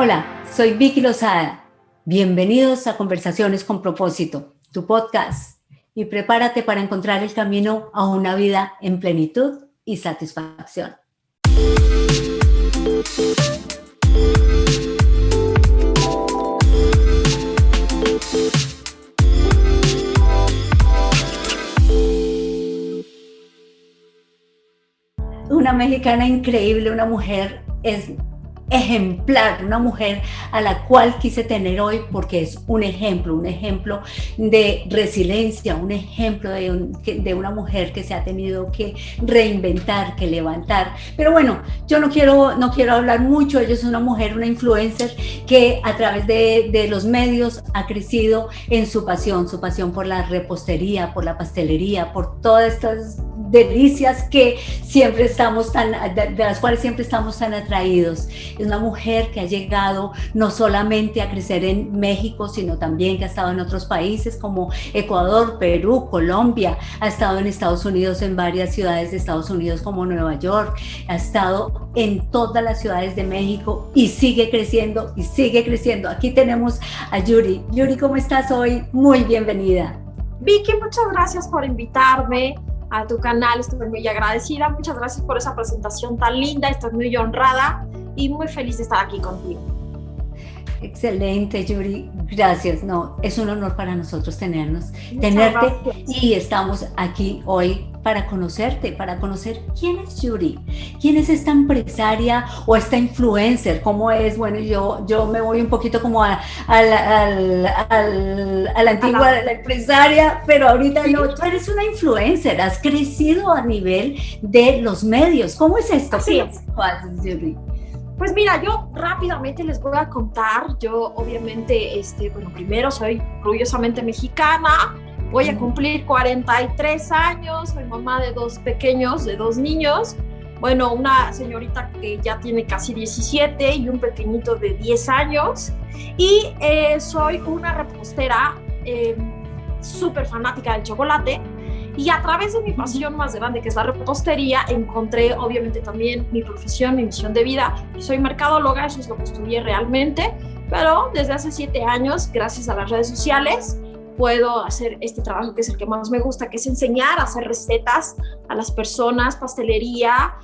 Hola, soy Vicky Lozada. Bienvenidos a Conversaciones con Propósito, tu podcast, y prepárate para encontrar el camino a una vida en plenitud y satisfacción. Una mexicana increíble, una mujer ejemplar, una mujer a la cual quise tener hoy porque es un ejemplo de resiliencia, un ejemplo de una mujer que se ha tenido que reinventar, que levantar. Pero bueno, yo no quiero hablar mucho. Ella es una mujer, una influencer que a través de los medios ha crecido en su pasión por la repostería, por la pastelería, por todas estas delicias que siempre de las cuales siempre estamos tan atraídos. Es una mujer que ha llegado no solamente a crecer en México, sino también que ha estado en otros países como Ecuador, Perú, Colombia, ha estado en Estados Unidos, en varias ciudades de Estados Unidos como Nueva York, ha estado en todas las ciudades de México y sigue creciendo y sigue creciendo. Aquí tenemos a Yuri. Yuri, ¿cómo estás hoy? Muy bienvenida. Vicky, muchas gracias por invitarme a tu canal, estoy muy agradecida, muchas gracias por esa presentación tan linda, estoy muy honrada y muy feliz de estar aquí contigo. Excelente, Yuri, gracias. No, es un honor para nosotros tenerte y estamos aquí hoy para conocerte, para conocer quién es Yuri, quién es esta empresaria o esta influencer, cómo es. Bueno, yo me voy un poquito como a la antigua de la empresaria, pero ahorita sí. No, tú eres una influencer, has crecido a nivel de los medios. ¿Cómo es esto? Así es. Yuri? Pues mira, yo rápidamente les voy a contar. Yo obviamente, primero soy orgullosamente mexicana, voy a cumplir 43 años, soy mamá de dos niños, bueno, una señorita que ya tiene casi 17 y un pequeñito de 10 años, y soy una repostera súper fanática del chocolate. Y a través de mi pasión más grande, que es la repostería, encontré obviamente también mi profesión, mi misión de vida. Soy mercadóloga, eso es lo que estudié realmente, pero desde hace 7 años, gracias a las redes sociales, puedo hacer este trabajo que es el que más me gusta, que es enseñar a hacer recetas a las personas, pastelería,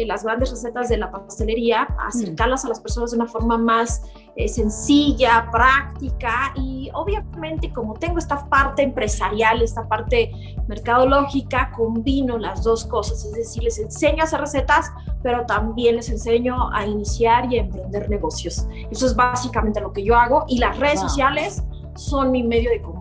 las grandes recetas de la pastelería, acercarlas a las personas de una forma más sencilla, práctica, y obviamente como tengo esta parte empresarial, esta parte mercadológica, combino las dos cosas, es decir, les enseño a hacer recetas, pero también les enseño a iniciar y a emprender negocios. Eso es básicamente lo que yo hago, y las redes sociales son mi medio de comunicación.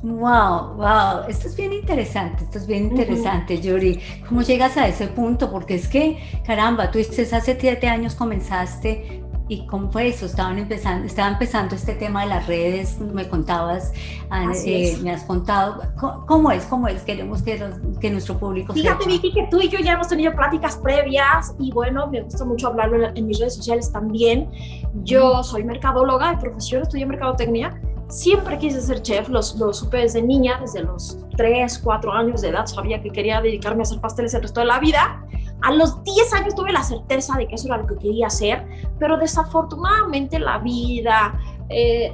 Wow, esto es bien interesante, Yuri. ¿Cómo llegas a ese punto? Porque es que, caramba, tú dices, hace 7 años comenzaste, ¿y cómo fue eso? Estaba empezando este tema de las redes, me contabas, me has contado. ¿Cómo es? Queremos que nuestro público Fíjate, sepa. Vicky, que tú y yo ya hemos tenido pláticas previas y bueno, me gusta mucho hablarlo en mis redes sociales también. Yo soy mercadóloga de profesión, estudié mercadotecnia. Siempre quise ser chef, lo supe desde niña, desde los 3, 4 años de edad, sabía que quería dedicarme a hacer pasteles el resto de la vida. A los 10 años tuve la certeza de que eso era lo que quería hacer, pero desafortunadamente la vida,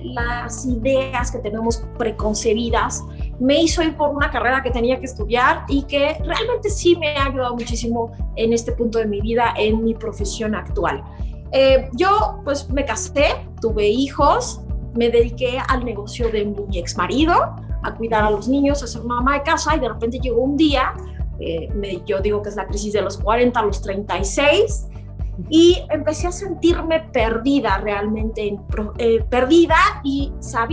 las ideas que tenemos preconcebidas, me hizo ir por una carrera que tenía que estudiar y que realmente sí me ha ayudado muchísimo en este punto de mi vida, en mi profesión actual. Yo pues me casé, tuve hijos, me dediqué al negocio de mi ex marido, a cuidar a los niños, a ser mamá de casa, y de repente llegó un día, yo digo que es la crisis de los 40 a los 36, y empecé a sentirme perdida realmente, perdida, y estaba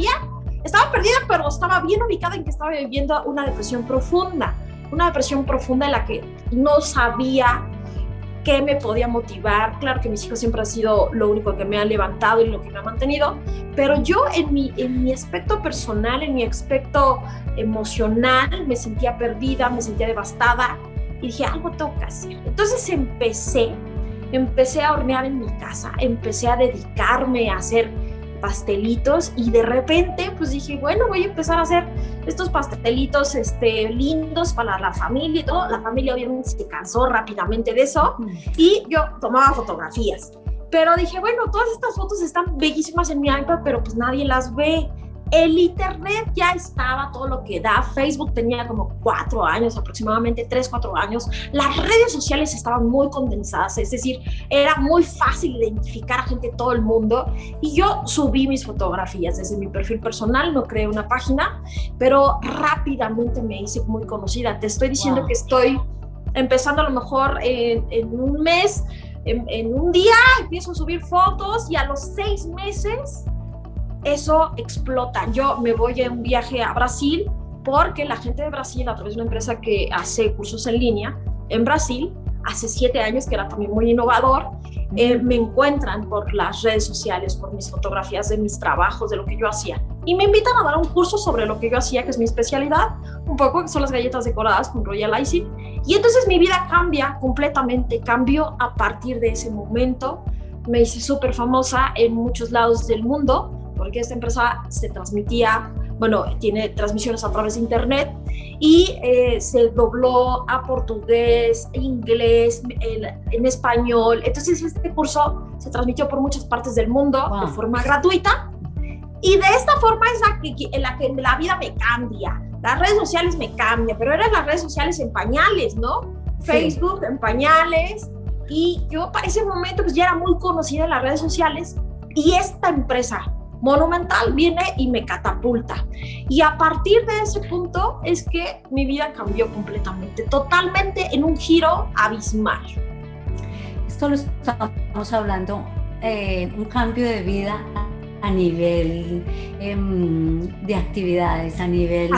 perdida, pero estaba bien ubicada en que estaba viviendo una depresión profunda en la que no sabía qué me podía motivar. Claro que mis hijos siempre han sido lo único que me ha levantado y lo que me ha mantenido, pero yo en mi aspecto personal, en mi aspecto emocional, me sentía perdida, me sentía devastada y dije, algo tengo que hacer. Entonces empecé a hornear en mi casa, empecé a dedicarme a hacer pastelitos y de repente pues dije, bueno, voy a empezar a hacer estos pastelitos lindos para la familia y todo. La familia obviamente se cansó rápidamente de eso y yo tomaba fotografías Pero dije, bueno, todas estas fotos están bellísimas en mi iPad, pero pues nadie las ve. El internet ya estaba todo lo que da. Facebook tenía como 4 años, aproximadamente 3, 4 años. Las redes sociales estaban muy condensadas, es decir, era muy fácil identificar a gente de todo el mundo. Y yo subí mis fotografías desde mi perfil personal, no creé una página, pero rápidamente me hice muy conocida. Te estoy diciendo que estoy empezando a lo mejor en un mes, en un día empiezo a subir fotos y a los 6 meses eso explota. Yo me voy a un viaje a Brasil porque la gente de Brasil, a través de una empresa que hace cursos en línea en Brasil, hace 7 años, que era también muy innovador, me encuentran por las redes sociales, por mis fotografías de mis trabajos, de lo que yo hacía, y me invitan a dar un curso sobre lo que yo hacía, que es mi especialidad, un poco, que son las galletas decoradas con Royal Icing. Y entonces mi vida cambia completamente, cambió a partir de ese momento. Me hice súper famosa en muchos lados del mundo, porque esta empresa se transmitía, bueno, tiene transmisiones a través de internet, y se dobló a portugués, inglés, en español. Entonces este curso se transmitió por muchas partes del mundo de forma gratuita, y de esta forma es en la que la vida me cambia. Las redes sociales me cambian, pero eran las redes sociales en pañales, ¿no? Facebook en pañales, y yo para ese momento pues ya era muy conocida en las redes sociales, y esta empresa Monumental viene y me catapulta. Y a partir de ese punto es que mi vida cambió completamente, totalmente, en un giro abismal. Esto lo estamos hablando, un cambio de vida a nivel de actividades, a nivel,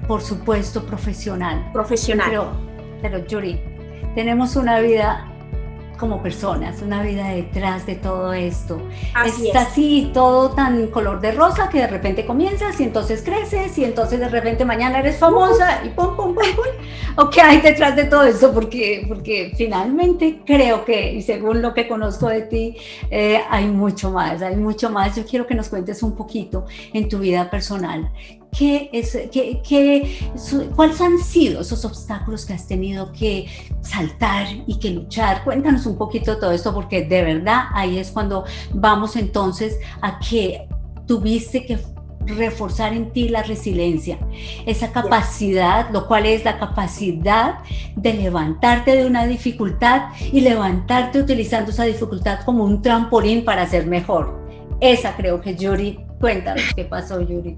por supuesto, profesional. Pero Yuri, tenemos una vida como personas, una vida detrás de todo esto. Es así, todo tan color de rosa, que de repente comienzas y entonces creces y entonces de repente mañana eres famosa y pum, pum, pum, pum. ¿O qué hay detrás de todo eso? Porque finalmente creo que, y según lo que conozco de ti, hay mucho más. Yo quiero que nos cuentes un poquito en tu vida personal. ¿Cuáles han sido esos obstáculos que has tenido que saltar y que luchar? Cuéntanos un poquito de todo esto, porque de verdad ahí es cuando vamos entonces a que tuviste que reforzar en ti la resiliencia, esa capacidad, lo cual es la capacidad de levantarte de una dificultad y levantarte utilizando esa dificultad como un trampolín para ser mejor. Esa creo que Yuri. Cuéntanos qué pasó, Yuri.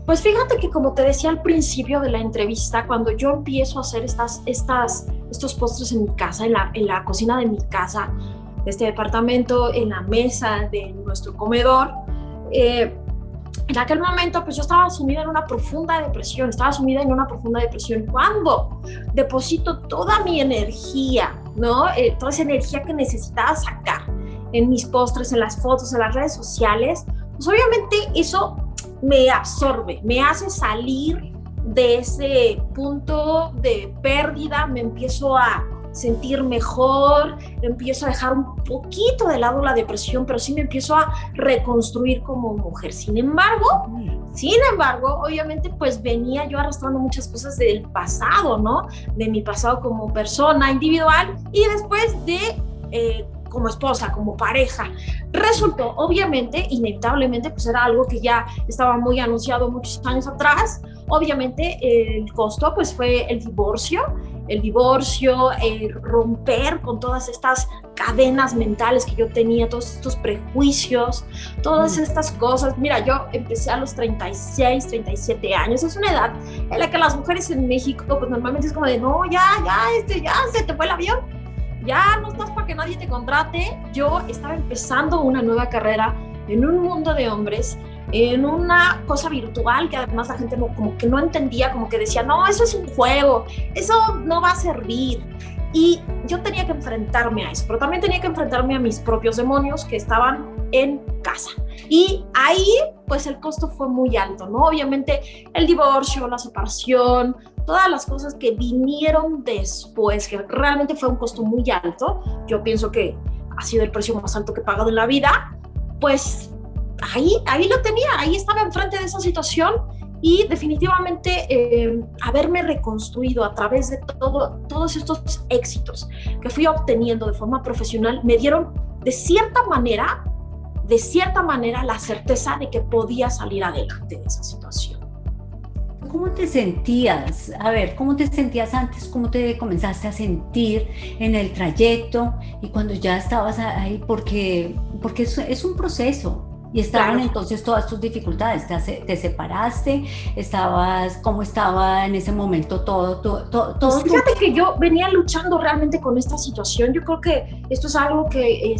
Pues fíjate que, como te decía al principio de la entrevista, cuando yo empiezo a hacer estos postres en mi casa, en la cocina de mi casa, de este departamento, en la mesa de nuestro comedor, en aquel momento pues yo estaba sumida en una profunda depresión, cuando deposito toda mi energía, ¿no? Toda esa energía que necesitaba sacar en mis postres, en las fotos, en las redes sociales, pues obviamente eso me absorbe, me hace salir de ese punto de pérdida, me empiezo a sentir mejor, empiezo a dejar un poquito de lado la depresión, pero sí me empiezo a reconstruir como mujer. Sin embargo, obviamente pues venía yo arrastrando muchas cosas del pasado, ¿no? De mi pasado como persona individual y después de como esposa, como pareja. Resultó, obviamente, inevitablemente, pues era algo que ya estaba muy anunciado muchos años atrás. Obviamente el costo pues fue el divorcio, romper con todas estas cadenas mentales que yo tenía, todos estos prejuicios, todas estas cosas. Mira, yo empecé a los 36, 37 años, es una edad en la que las mujeres en México pues normalmente es como de, no, ya se te fue el avión, ya no estás para que nadie te contrate. Yo estaba empezando una nueva carrera en un mundo de hombres, en una cosa virtual que además la gente como que no entendía, como que decía, no, eso es un juego, eso no va a servir. Y yo tenía que enfrentarme a eso, pero también tenía que enfrentarme a mis propios demonios que estaban en casa. Y ahí, pues el costo fue muy alto, ¿no? Obviamente el divorcio, la separación, todas las cosas que vinieron después, que realmente fue un costo muy alto. Yo pienso que ha sido el precio más alto que he pagado en la vida. Pues ahí lo tenía, ahí estaba enfrente de esa situación. Y definitivamente haberme reconstruido a través de todos estos éxitos que fui obteniendo de forma profesional me dieron de cierta manera, la certeza de que podía salir adelante de esa situación. ¿Cómo te sentías? A ver, ¿cómo te sentías antes? ¿Cómo te comenzaste a sentir en el trayecto y cuando ya estabas ahí? Porque es un proceso. Y estaban entonces todas tus dificultades, te separaste, ¿cómo estaba en ese momento todo? Pues fíjate que yo venía luchando realmente con esta situación. Yo creo que esto es algo que,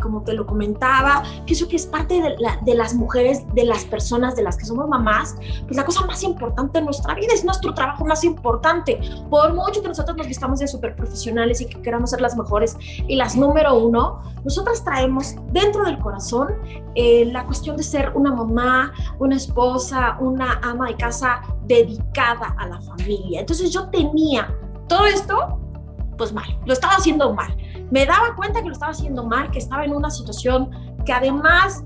como te lo comentaba, pienso que es parte de las mujeres, de las personas, de las que somos mamás, pues la cosa más importante en nuestra vida es nuestro trabajo más importante. Por mucho que nosotros nos vistamos de súper profesionales y que queramos ser las mejores y las número uno, nosotras traemos dentro del corazón la cuestión de ser una mamá, una esposa, una ama de casa dedicada a la familia. Entonces yo tenía todo esto, pues mal, lo estaba haciendo mal. Me daba cuenta que lo estaba haciendo mal, que estaba en una situación que además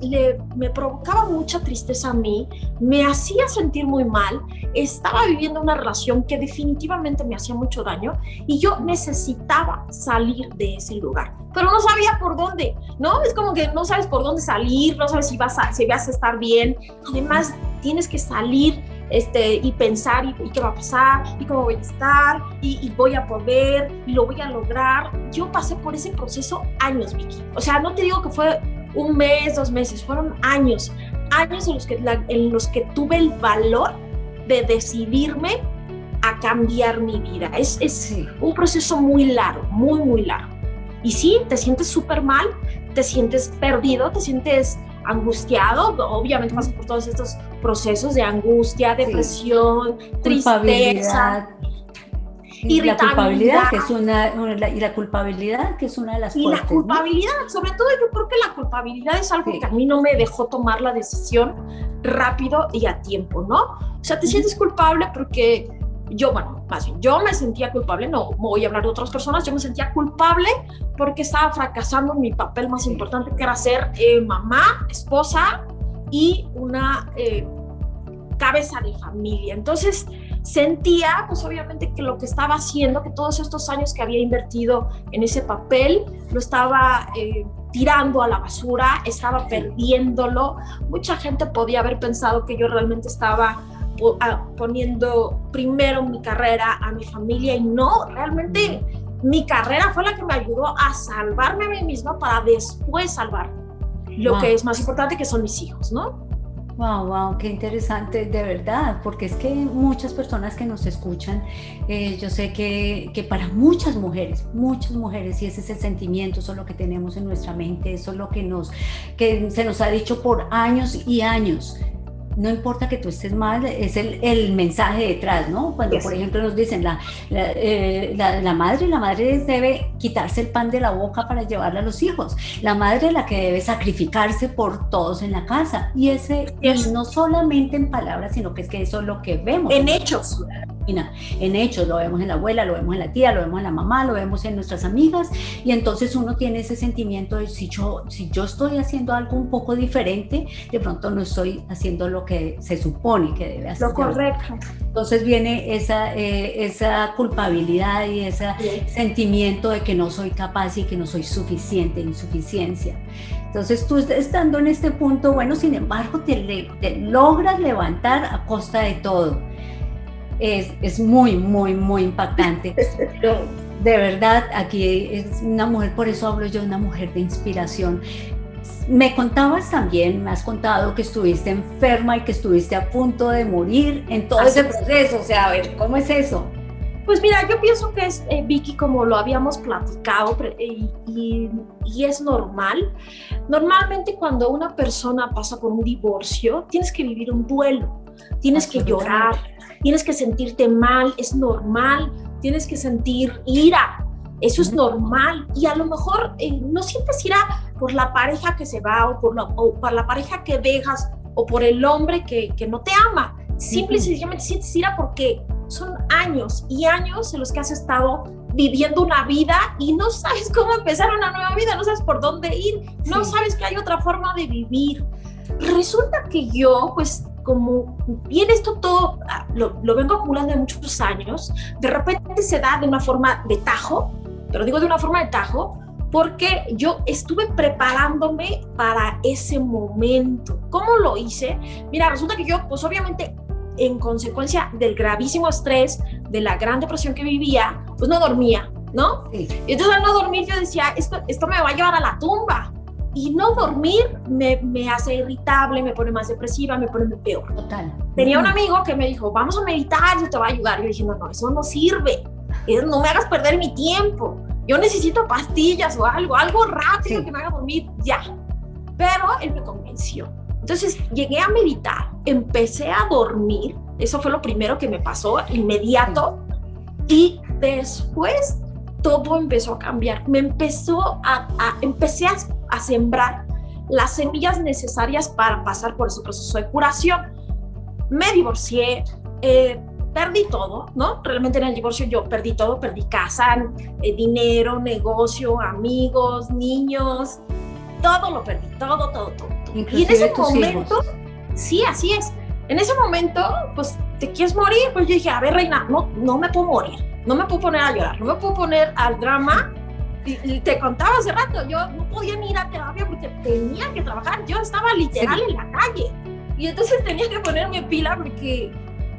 me provocaba mucha tristeza a mí, me hacía sentir muy mal, estaba viviendo una relación que definitivamente me hacía mucho daño y yo necesitaba salir de ese lugar, pero no sabía por dónde, ¿no? Es como que no sabes por dónde salir, no sabes si vas a estar bien, además tienes que salir y pensar y qué va a pasar y cómo voy a estar y voy a poder y lo voy a lograr. Yo pasé por ese proceso años, Vicky. O sea, no te digo que fue un mes, 2 meses, fueron años en los que tuve el valor de decidirme a cambiar mi vida. Es un proceso muy largo, muy, muy largo. Y sí, te sientes súper mal, te sientes perdido, te sientes angustiado, obviamente pasas por todos estos procesos de angustia, depresión, tristeza, irritabilidad. La culpabilidad, que es una de las fuertes. Y la culpabilidad, ¿no? Sobre todo yo creo que la culpabilidad es algo que a mí no me dejó tomar la decisión rápido y a tiempo, ¿no? O sea, te sientes culpable porque yo me sentía culpable, no voy a hablar de otras personas, yo me sentía culpable porque estaba fracasando en mi papel más importante, que era ser mamá, esposa y una cabeza de familia. Entonces sentía, pues obviamente, que lo que estaba haciendo, que todos estos años que había invertido en ese papel, lo estaba tirando a la basura, estaba perdiéndolo. Mucha gente podía haber pensado que yo realmente estaba poniendo primero mi carrera a mi familia y no, realmente mi carrera fue la que me ayudó a salvarme a mí misma para después salvar lo que es más importante, que son mis hijos, ¿no? Wow, qué interesante, de verdad, porque es que muchas personas que nos escuchan, yo sé que para muchas mujeres, y ese es el sentimiento, eso es lo que tenemos en nuestra mente, eso es lo que se nos ha dicho por años y años. No importa que tú estés mal, es el mensaje detrás, ¿no? Cuando, por ejemplo, nos dicen la madre debe quitarse el pan de la boca para llevarle a los hijos. La madre es la que debe sacrificarse por todos en la casa. Y no solamente en palabras, sino que eso es lo que vemos. En hechos. En hechos, lo vemos en la abuela, lo vemos en la tía, lo vemos en la mamá, lo vemos en nuestras amigas, y entonces uno tiene ese sentimiento de si yo estoy haciendo algo un poco diferente, de pronto no estoy haciendo lo que se supone que debe hacer. Lo correcto. Entonces viene esa culpabilidad y ese sentimiento de que no soy capaz y que no soy suficiente, insuficiencia. Entonces tú estando en este punto, bueno, sin embargo, te logras levantar a costa de todo. Es muy, muy, muy impactante. Pero de verdad, aquí es una mujer, por eso hablo yo de una mujer de inspiración. Me has contado que estuviste enferma y que estuviste a punto de morir en todo ese proceso. O sea, a ver, ¿cómo es eso? Pues mira, yo pienso que es, Vicky, como lo habíamos platicado, y es normal. Normalmente cuando una persona pasa por un divorcio, tienes que vivir un duelo, tienes que llorar, tienes que sentirte mal, es normal, tienes que sentir ira, eso es normal. Y a lo mejor no sientes ira por la pareja que se va o por la pareja que dejas o por el hombre que no te ama. Simple y sencillamente sientes ira porque son años y años en los que has estado viviendo una vida y no sabes cómo empezar una nueva vida, no sabes por dónde ir, no sabes que hay otra forma de vivir. Resulta que yo, pues, como bien esto todo lo vengo acumulando de muchos años, de repente se da de una forma de tajo, pero digo de una forma de tajo, porque yo estuve preparándome para ese momento. ¿Cómo lo hice? Mira, resulta que yo, pues obviamente, en consecuencia del gravísimo estrés, de la gran depresión que vivía, pues no dormía, ¿no? Sí. Y entonces al no dormir yo decía, esto me va a llevar a la tumba. Y no dormir me hace irritable, me pone más depresiva, me pone peor. Total. Tenía un amigo que me dijo, vamos a meditar, eso te va a ayudar. Yo dije, no, eso no sirve. No me hagas perder mi tiempo. Yo necesito pastillas o algo rápido que me haga dormir ya. Pero él me convenció. Entonces llegué a meditar, empecé a dormir. Eso fue lo primero que me pasó, inmediato. Y después todo empezó a cambiar. Empecé a sembrar las semillas necesarias para pasar por ese proceso de curación. Me divorcié, perdí todo, ¿no? Realmente en el divorcio yo perdí todo, perdí casa, dinero, negocio, amigos, niños, todo lo perdí, todo. Inclusive y en ese momento, hijos. Sí, así es. En ese momento, pues, ¿te quieres morir? Pues yo dije, a ver, reina, no me puedo morir, no me puedo poner a llorar, no me puedo poner al drama. Y te contaba hace rato, yo no podía ni ir a terapia porque tenía que trabajar, yo estaba literal en la calle. Y entonces tenía que ponerme pila porque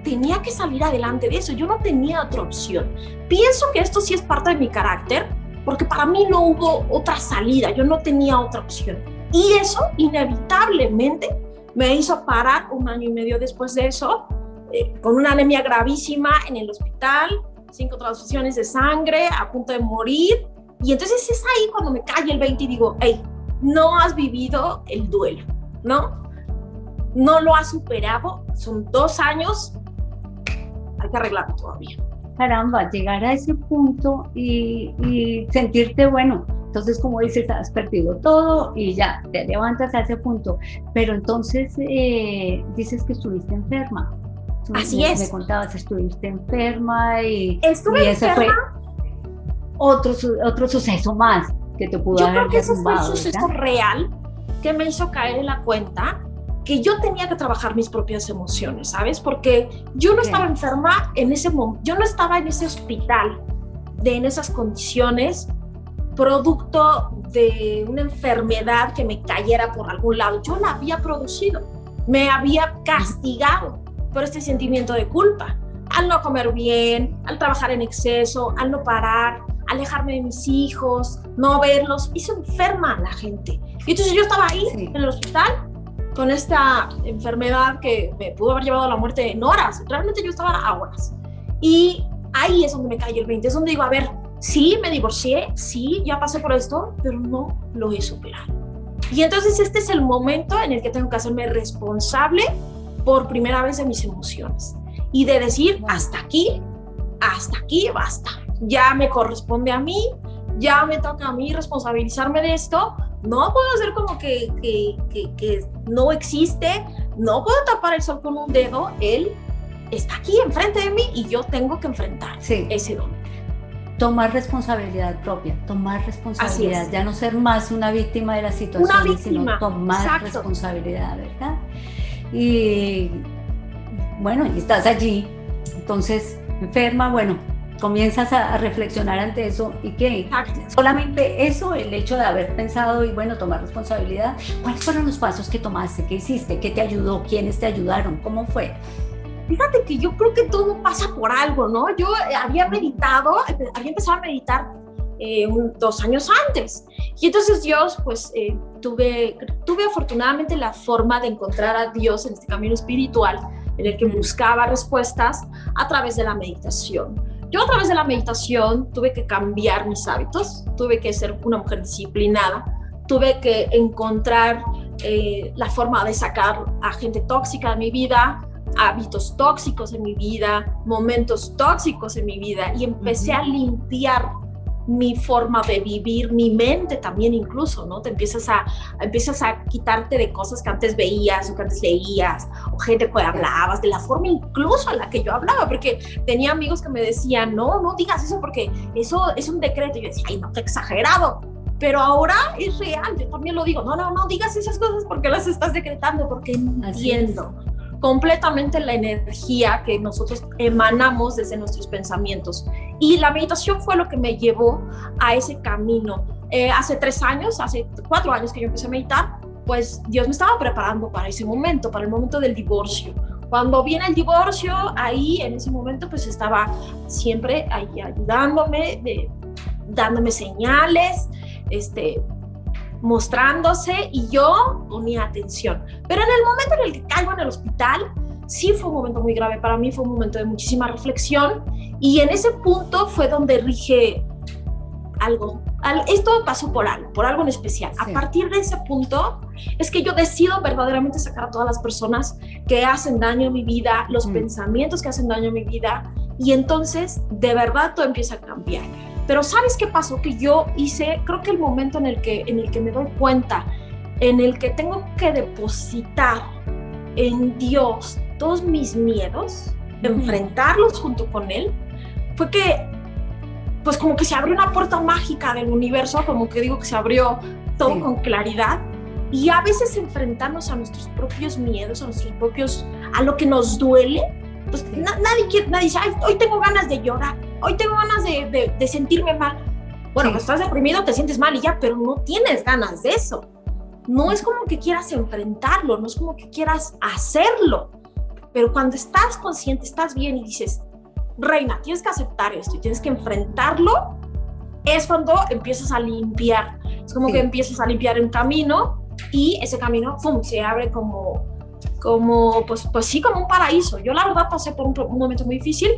tenía que salir adelante de eso, yo no tenía otra opción. Pienso que esto sí es parte de mi carácter, porque para mí no hubo otra salida, yo no tenía otra opción. Y eso inevitablemente me hizo parar 1 año y medio después de eso, con una anemia gravísima en el hospital, 5 transfusiones de sangre, a punto de morir. Y entonces es ahí cuando me cae el 20 y digo, hey, no has vivido el duelo, ¿no? No lo has superado, son 2 años, hay que arreglarlo todavía. Caramba, llegar a ese punto y sentirte, bueno, entonces como dices, has perdido todo y ya, te levantas a ese punto, pero entonces dices que estuviste enferma. Así es. Me contabas, estuviste enferma y Estuve ese enferma. fue otro suceso más que te pudo haber derrumbado. Yo creo que ese fue el suceso ¿verdad? real que me hizo caer en la cuenta que yo tenía que trabajar mis propias emociones, ¿sabes? Porque yo no estaba enferma en ese momento, yo no estaba en ese hospital, en esas condiciones, producto de una enfermedad que me cayera por algún lado. Yo la había producido, me había castigado por este sentimiento de culpa, al no comer bien, al trabajar en exceso, al no parar, alejarme de mis hijos, no verlos, hizo enferma a la gente. Y entonces yo estaba ahí en el hospital con esta enfermedad que me pudo haber llevado a la muerte en horas. Realmente yo estaba a horas. Y ahí es donde me cae el 20, es donde digo, a ver, sí, me divorcié, sí, ya pasé por esto, pero no lo he superado. Y entonces este es el momento en el que tengo que hacerme responsable por primera vez de mis emociones y de decir, hasta aquí basta. Ya me corresponde a mí, ya me toca a mí responsabilizarme de esto. No puedo hacer como que no existe, no puedo tapar el sol con un dedo. Él está aquí enfrente de mí y yo tengo que enfrentar ese don. Tomar responsabilidad propia, tomar responsabilidad, ya no ser más una víctima de la situación, sino tomar responsabilidad, ¿verdad? Y bueno, y estás allí, entonces enferma, bueno, comienzas a reflexionar ante eso y que solamente eso, el hecho de haber pensado y bueno, tomar responsabilidad. ¿Cuáles fueron los pasos que tomaste? ¿Qué hiciste? ¿Qué te ayudó? ¿Quiénes te ayudaron? ¿Cómo fue? Fíjate que yo creo que todo pasa por algo, ¿no? Yo había empezado a meditar 2 años antes. Y entonces Dios, pues tuve afortunadamente la forma de encontrar a Dios en este camino espiritual en el que buscaba respuestas a través de la meditación. Yo a través de la meditación tuve que cambiar mis hábitos, tuve que ser una mujer disciplinada, tuve que encontrar la forma de sacar a gente tóxica de mi vida, hábitos tóxicos en mi vida, momentos tóxicos en mi vida, y empecé a limpiar mi forma de vivir, mi mente también incluso, ¿no? Te empiezas a quitarte de cosas que antes veías o que antes leías, o gente que hablabas, de la forma incluso en la que yo hablaba, porque tenía amigos que me decían, no digas eso porque eso es un decreto, y yo decía, ay, no, qué exagerado, pero ahora es real, yo también lo digo, no digas esas cosas porque las estás decretando, porque entiendo completamente la energía que nosotros emanamos desde nuestros pensamientos. Y la meditación fue lo que me llevó a ese camino hace 3 años, hace 4 años que yo empecé a meditar, pues Dios me estaba preparando para ese momento, para el momento del divorcio. Cuando viene el divorcio, ahí en ese momento pues estaba siempre ahí ayudándome, dándome señales, mostrándose, y yo ponía atención. Pero en el momento en el que caigo en el hospital, sí fue un momento muy grave para mí, fue un momento de muchísima reflexión, y en ese punto fue donde dije esto pasó por algo en especial. Sí. A partir de ese punto es que yo decido verdaderamente sacar a todas las personas que hacen daño a mi vida, los pensamientos que hacen daño a mi vida, y entonces de verdad todo empieza a cambiar. Pero ¿sabes qué pasó? Que yo hice, creo que el momento en el que me doy cuenta, en el que tengo que depositar en Dios todos mis miedos, enfrentarlos junto con Él, fue que pues como que se abrió una puerta mágica del universo, como que digo que se abrió todo con claridad, y a veces enfrentarnos a nuestros propios miedos, a lo que nos duele, pues nadie dice, ay, hoy tengo ganas de llorar, hoy tengo ganas de sentirme mal. Bueno, pues estás deprimido, te sientes mal y ya, pero no tienes ganas de eso. No es como que quieras enfrentarlo, no es como que quieras hacerlo, pero cuando estás consciente, estás bien y dices, Reina, tienes que aceptar esto y tienes que enfrentarlo, es cuando empiezas a limpiar. Es como que empiezas a limpiar un camino, y ese camino se abre como pues sí, como un paraíso. Yo la verdad pasé por un momento muy difícil,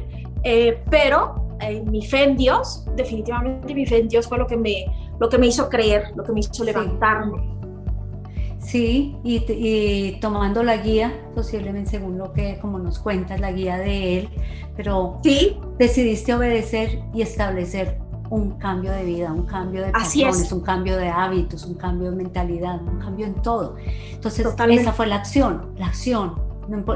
pero mi fe en Dios, definitivamente mi fe en Dios fue lo que me hizo creer, lo que me hizo levantarme. Sí, y tomando la guía, posiblemente según lo que como nos cuentas, la guía de Él, pero decidiste obedecer y establecer un cambio de vida, un cambio de patrones, un cambio de hábitos, un cambio de mentalidad, un cambio en todo. Entonces, esa fue la acción,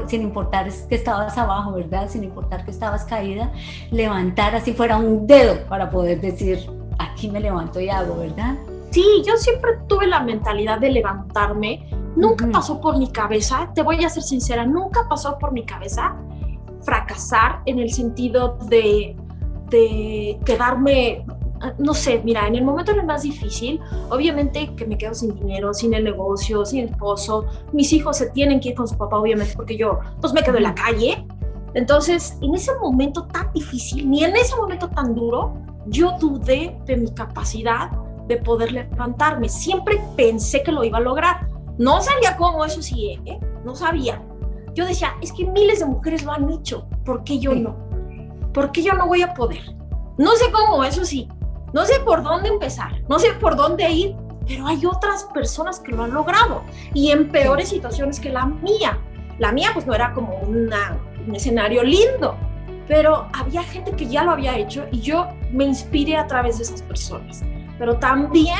sin importar que estabas abajo, ¿verdad? Sin importar que estabas caída, levantar así fuera un dedo para poder decir, aquí me levanto y hago, ¿verdad? Sí, yo siempre tuve la mentalidad de levantarme. Nunca pasó por mi cabeza, te voy a ser sincera, nunca pasó por mi cabeza fracasar en el sentido de quedarme, no sé, mira, en el momento en el más difícil, obviamente que me quedo sin dinero, sin el negocio, sin esposo, mis hijos se tienen que ir con su papá, obviamente, porque yo pues me quedo en la calle. Entonces, en ese momento tan difícil, ni en ese momento tan duro, yo dudé de mi capacidad de poder levantarme. Siempre pensé que lo iba a lograr. No sabía cómo, eso sí, no sabía. Yo decía, es que miles de mujeres lo han hecho, ¿por qué yo no? ¿Por qué yo no voy a poder? No sé cómo, eso sí. No sé por dónde empezar, no sé por dónde ir, pero hay otras personas que lo han logrado y en peores situaciones que la mía. La mía pues no era como un escenario lindo, pero había gente que ya lo había hecho y yo me inspiré a través de esas personas. Pero también,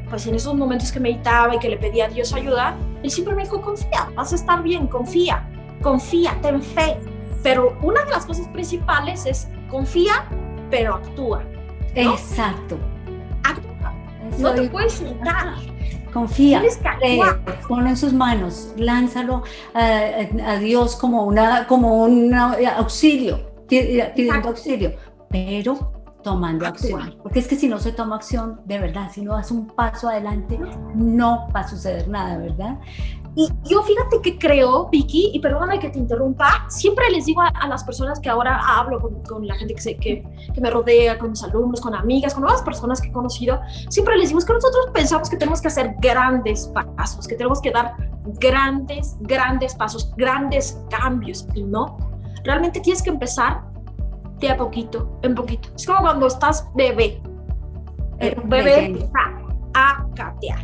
pues en esos momentos que meditaba y que le pedía a Dios ayuda, Él siempre me dijo, confía, vas a estar bien, confía, ten fe. Pero una de las cosas principales es confía, pero actúa, ¿no? Exacto. Actúa. No te puedes sentar. Confía, ponlo en sus manos, lánzalo a Dios como un auxilio, pidiendo auxilio, pero tomando acción, porque es que si no se toma acción, de verdad, si no das un paso adelante, no va a suceder nada, ¿verdad? Y yo fíjate que creo, Vicky, y perdóname que te interrumpa, siempre les digo a las personas que ahora hablo con la gente que me rodea, con mis alumnos, con amigas, con nuevas personas que he conocido, siempre les digo que nosotros pensamos que tenemos que hacer grandes pasos, que tenemos que dar grandes pasos, grandes cambios, y no, realmente tienes que empezar de a poquito, en poquito. Es como cuando estás bebé, un bebé empieza a gatear.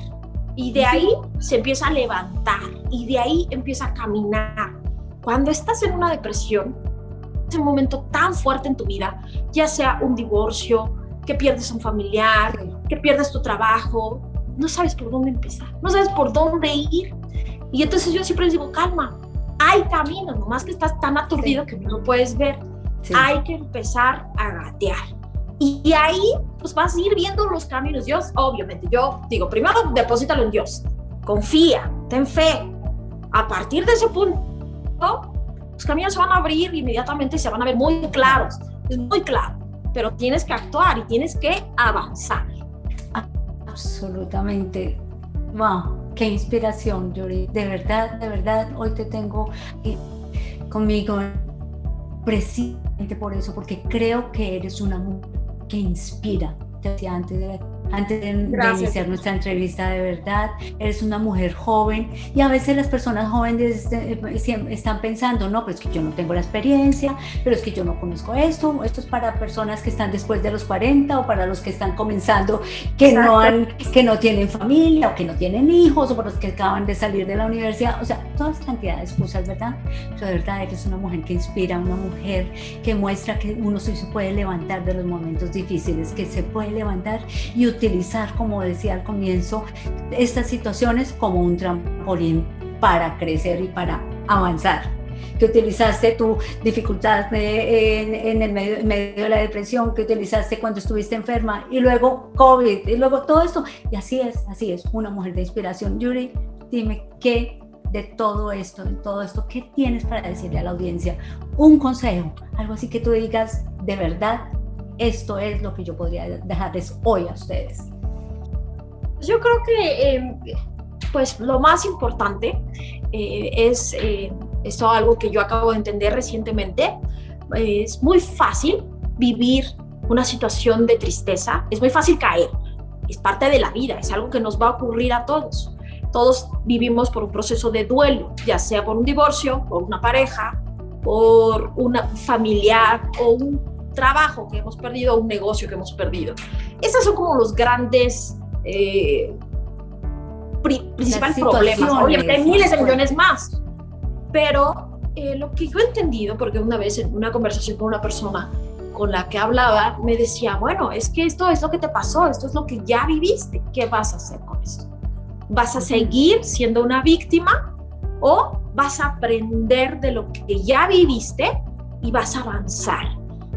Y de ahí se empieza a levantar y de ahí empieza a caminar. Cuando estás en una depresión, es un momento tan fuerte en tu vida, ya sea un divorcio, que pierdes un familiar, que pierdes tu trabajo, no sabes por dónde empezar, no sabes por dónde ir. Y entonces yo siempre les digo, calma, hay caminos, nomás que estás tan aturdido que no lo puedes ver. Hay que empezar a gatear. Y ahí pues vas a ir viendo los caminos. Dios, obviamente, yo digo, primero deposítalo en Dios, confía, ten fe. A partir de ese punto, los caminos se van a abrir inmediatamente y se van a ver muy claros, es muy claro, pero tienes que actuar y tienes que avanzar. absolutamente. Wow, qué inspiración, Yuri. De verdad, hoy te tengo conmigo precisamente por eso, porque creo que eres una mujer que inspira. Te decía antes de iniciar nuestra entrevista, de verdad, eres una mujer joven, y a veces las personas jóvenes están pensando, no, pues que yo no tengo la experiencia, pero es que yo no conozco esto es para personas que están después de los 40 o para los que están comenzando, que no tienen familia o que no tienen hijos, o para los que acaban de salir de la universidad, o sea, todas cantidad de excusas, ¿verdad? Pero de verdad eres una mujer que inspira, una mujer que muestra que uno sí se puede levantar de los momentos difíciles, que se puede levantar y utilizar, como decía al comienzo, estas situaciones como un trampolín para crecer y para avanzar. Que utilizaste tu dificultad en el medio de la depresión, que utilizaste cuando estuviste enferma, y luego COVID, y luego todo esto. Y así es, una mujer de inspiración. Yuri, dime qué de todo esto, ¿qué tienes para decirle a la audiencia? Un consejo, algo así que tú digas, de verdad, esto es lo que yo podría dejarles hoy a ustedes. Yo creo que pues lo más importante es esto, algo que yo acabo de entender recientemente. Es muy fácil vivir una situación de tristeza, es muy fácil caer, es parte de la vida, es algo que nos va a ocurrir a todos. Todos vivimos por un proceso de duelo, ya sea por un divorcio, por una pareja, por una familiar o un trabajo que hemos perdido, un negocio que hemos perdido. Esos son como los grandes principales problemas. Obviamente hay miles de millones más, pero lo que yo he entendido, porque una vez en una conversación con una persona con la que hablaba, me decía, bueno, es que esto es lo que te pasó, esto es lo que ya viviste, ¿qué vas a hacer con esto? ¿Vas a seguir siendo una víctima o vas a aprender de lo que ya viviste y vas a avanzar?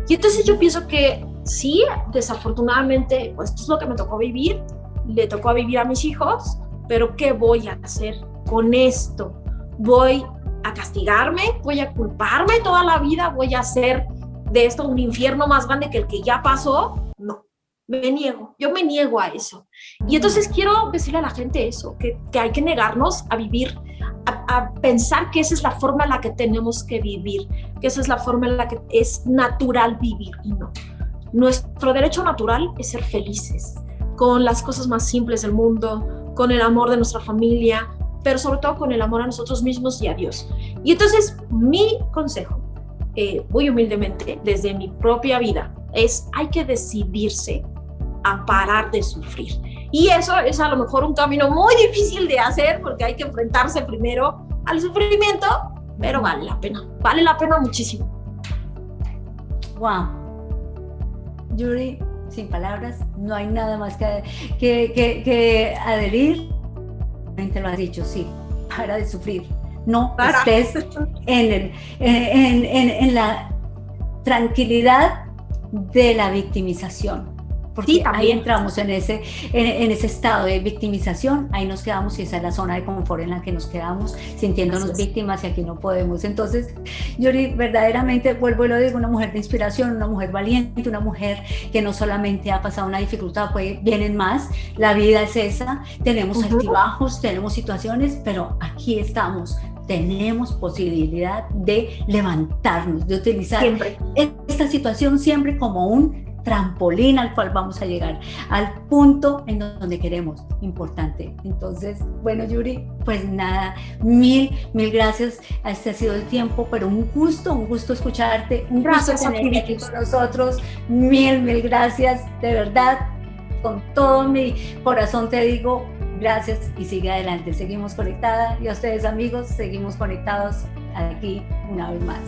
Y entonces yo pienso que sí, desafortunadamente, pues esto es lo que me tocó vivir, le tocó vivir a mis hijos, pero ¿qué voy a hacer con esto? ¿Voy a castigarme? ¿Voy a culparme toda la vida? ¿Voy a hacer de esto un infierno más grande que el que ya pasó? No, yo me niego a eso. Y entonces quiero decirle a la gente eso, que hay que negarnos a vivir, a pensar que esa es la forma en la que tenemos que vivir, que esa es la forma en la que es natural vivir, y no. Nuestro derecho natural es ser felices, con las cosas más simples del mundo, con el amor de nuestra familia, pero sobre todo con el amor a nosotros mismos y a Dios. Y entonces mi consejo, muy humildemente, desde mi propia vida, es hay que decidirse a parar de sufrir. Y eso es a lo mejor un camino muy difícil de hacer, porque hay que enfrentarse primero al sufrimiento, pero vale la pena muchísimo. Wow. Yuri, sin palabras, no hay nada más que adherir. Te lo has dicho, sí, para de sufrir. No estés en la tranquilidad de la victimización. Porque sí, ahí entramos en ese estado de victimización, ahí nos quedamos, y esa es la zona de confort en la que nos quedamos, sintiéndonos víctimas, y aquí no podemos. Entonces, Yuri, verdaderamente, vuelvo y lo digo, una mujer de inspiración, una mujer valiente, una mujer que no solamente ha pasado una dificultad, pues vienen más, la vida es esa, tenemos altibajos, tenemos situaciones, pero aquí estamos. Tenemos posibilidad de levantarnos, de utilizar esta situación siempre como un trampolín al cual vamos a llegar, al punto en donde queremos, importante. Entonces, bueno, Yuri, pues nada, mil gracias. Este ha sido el tiempo, pero un gusto escucharte, un gusto tenerte aquí con nosotros. Mil gracias, de verdad, con todo mi corazón te digo, gracias, y sigue adelante. Seguimos conectadas, y a ustedes, amigos, seguimos conectados aquí una vez más.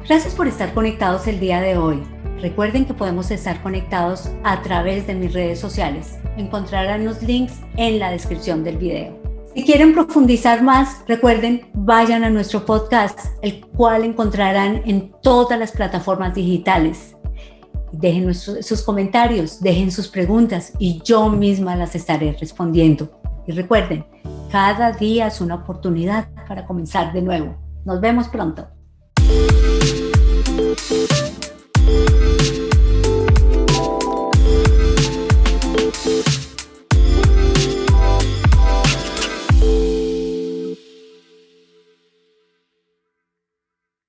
Gracias por estar conectados el día de hoy. Recuerden que podemos estar conectados a través de mis redes sociales. Encontrarán los links en la descripción del video. Si quieren profundizar más, recuerden, vayan a nuestro podcast, el cual encontrarán en todas las plataformas digitales. Dejen sus comentarios, dejen sus preguntas, y yo misma las estaré respondiendo. Y recuerden, cada día es una oportunidad para comenzar de nuevo. Nos vemos pronto.